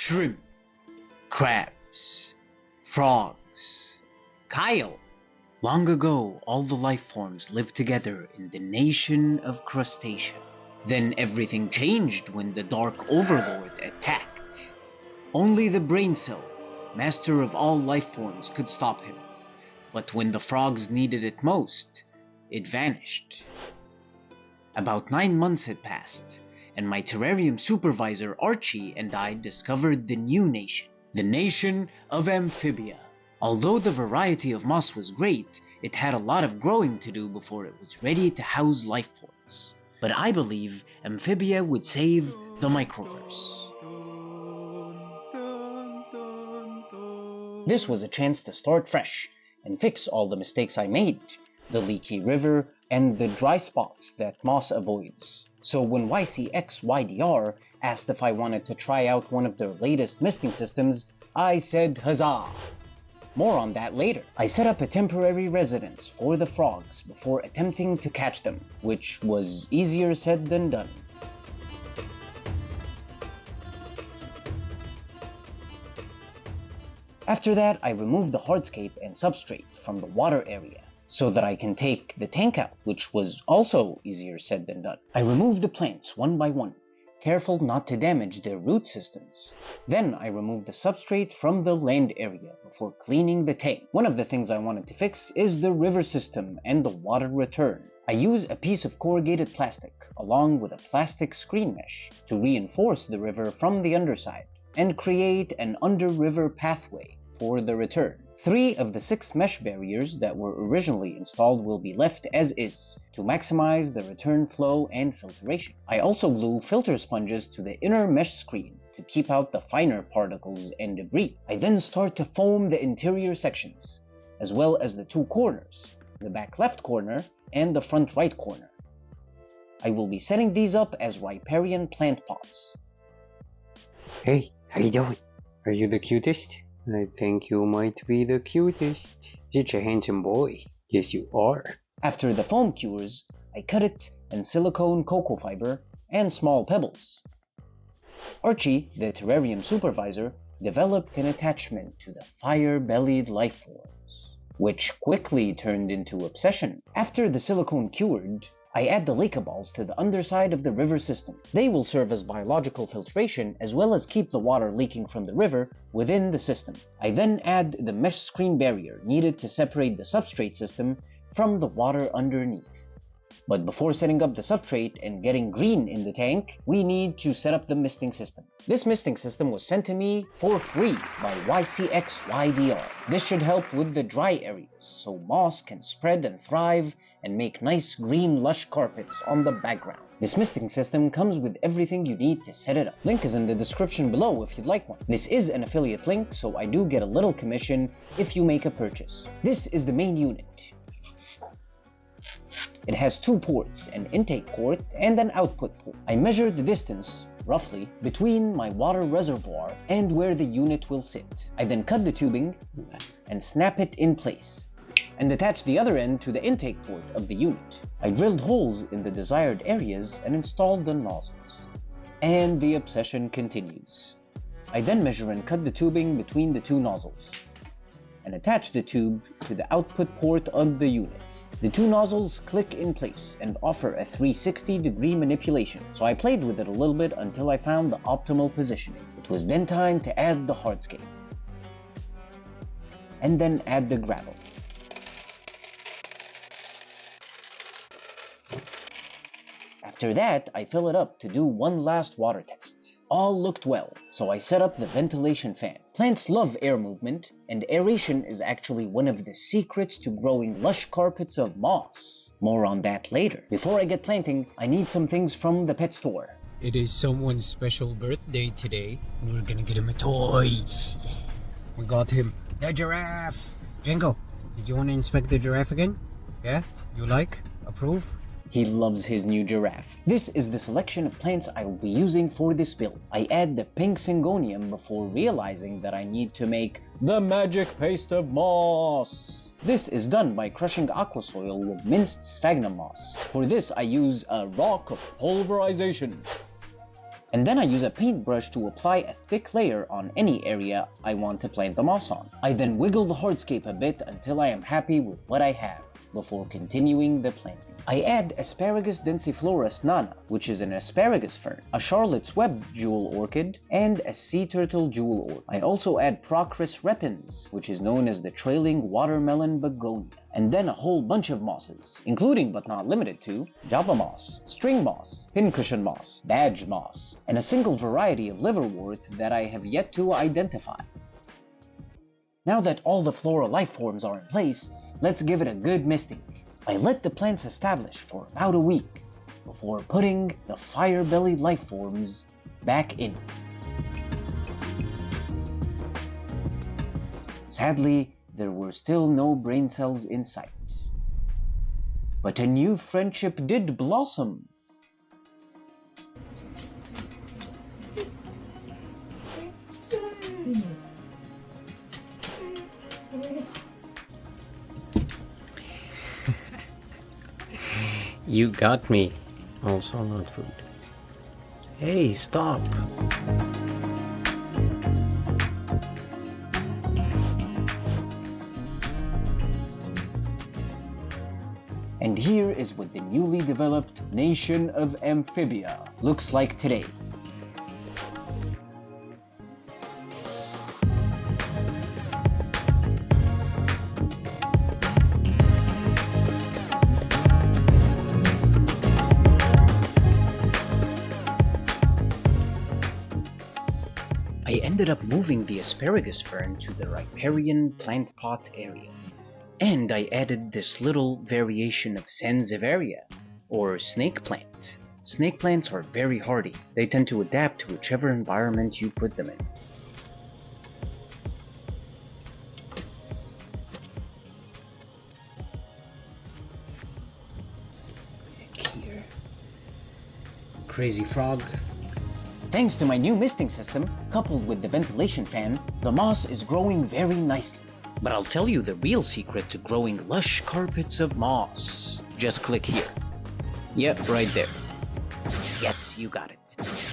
shrimp, crabs, frogs, Kyle. Long ago, all the life forms lived together in the nation of Crustacea. Then everything changed when the Dark Overlord attacked. Only the Brain Cell, master of all life forms, could stop him. But when the frogs needed it most, it vanished. About 9 months had passed, and my terrarium supervisor Archie and I discovered the new nation, the nation of Amphibia. Although the variety of moss was great, it had a lot of growing to do before it was ready to house life forms. But I believe Amphibia would save the microverse. This was a chance to start fresh and fix all the mistakes I made, the leaky river and the dry spots that moss avoids. So when YCXYDR asked if I wanted to try out one of their latest misting systems, I said huzzah! More on that later. I set up a temporary residence for the frogs before attempting to catch them, which was easier said than done. After that, I removed the hardscape and substrate from the water area so that I can take the tank out, which was also easier said than done. I removed the plants one by one, careful not to damage their root systems. Then I removed the substrate from the land area before cleaning the tank. One of the things I wanted to fix is the river system and the water return. I use a piece of corrugated plastic along with a plastic screen mesh to reinforce the river from the underside and create an under-river pathway for the return. 3 of the 6 mesh barriers that were originally installed will be left as is to maximize the return flow and filtration. I also glue filter sponges to the inner mesh screen to keep out the finer particles and debris. I then start to foam the interior sections, as well as the 2 corners, the back left corner and the front right corner. I will be setting these up as riparian plant pots. Hey, how you doing? Are you the cutest? I think you might be the cutest. Such a handsome boy. Yes, you are. After the foam cures, I cut it in silicone cocoa fiber and small pebbles. Archie, the terrarium supervisor, developed an attachment to the fire-bellied life forms, which quickly turned into obsession. After the silicone cured, I add the Leica balls to the underside of the river system. They will serve as biological filtration as well as keep the water leaking from the river within the system. I then add the mesh screen barrier needed to separate the substrate system from the water underneath. But before setting up the substrate and getting green in the tank, we need to set up the misting system. This misting system was sent to me for free by YCXYDR. This should help with the dry areas, so moss can spread and thrive and make nice green lush carpets on the background. This misting system comes with everything you need to set it up. Link is in the description below if you'd like one. This is an affiliate link, so I do get a little commission if you make a purchase. This is the main unit. It has 2 ports, an intake port and an output port. I measure the distance, roughly, between my water reservoir and where the unit will sit. I then cut the tubing and snap it in place, and attach the other end to the intake port of the unit. I drilled holes in the desired areas and installed the nozzles. And the obsession continues. I then measure and cut the tubing between the 2 nozzles, and attach the tube to the output port of the unit. The 2 nozzles click in place and offer a 360-degree manipulation, so I played with it a little bit until I found the optimal positioning. It was then time to add the hardscape, and then add the gravel. After that, I fill it up to do one last water test. All looked well, so I set up the ventilation fan. Plants love air movement, and aeration is actually one of the secrets to growing lush carpets of moss. More on that later. Before I get planting, I need some things from the pet store. It is someone's special birthday today. We're gonna get him a toy. We got him the giraffe. Django, did you want to inspect the giraffe again? Yeah? You like? Approve? He loves his new giraffe. This is the selection of plants I will be using for this build. I add the pink syngonium before realizing that I need to make the magic paste of moss. This is done by crushing aqua soil with minced sphagnum moss. For this I use a rock of pulverization. And then I use a paintbrush to apply a thick layer on any area I want to plant the moss on. I then wiggle the hardscape a bit until I am happy with what I have, before continuing the planting. I add Asparagus densiflora nana, which is an asparagus fern, a Charlotte's Web jewel orchid, and a sea turtle jewel orchid. I also add Procris repens, which is known as the trailing watermelon begonia, and then a whole bunch of mosses, including but not limited to Java moss, string moss, pincushion moss, badge moss, and a single variety of liverwort that I have yet to identify. Now that all the floral life forms are in place, let's give it a good misting. I let the plants establish for about a week before putting the fire-bellied life forms back in. Sadly, there were still no brain cells in sight. But a new friendship did blossom. You got me. Also not food. Hey, stop. And here is what the newly developed nation of Amphibia looks like today. I ended up moving the asparagus fern to the riparian plant pot area. And I added this little variation of Sansevieria, or snake plant. Snake plants are very hardy. They tend to adapt to whichever environment you put them in. Here. Crazy frog. Thanks to my new misting system, coupled with the ventilation fan, the moss is growing very nicely. But I'll tell you the real secret to growing lush carpets of moss. Just click here. Yep, right there. Yes, you got it.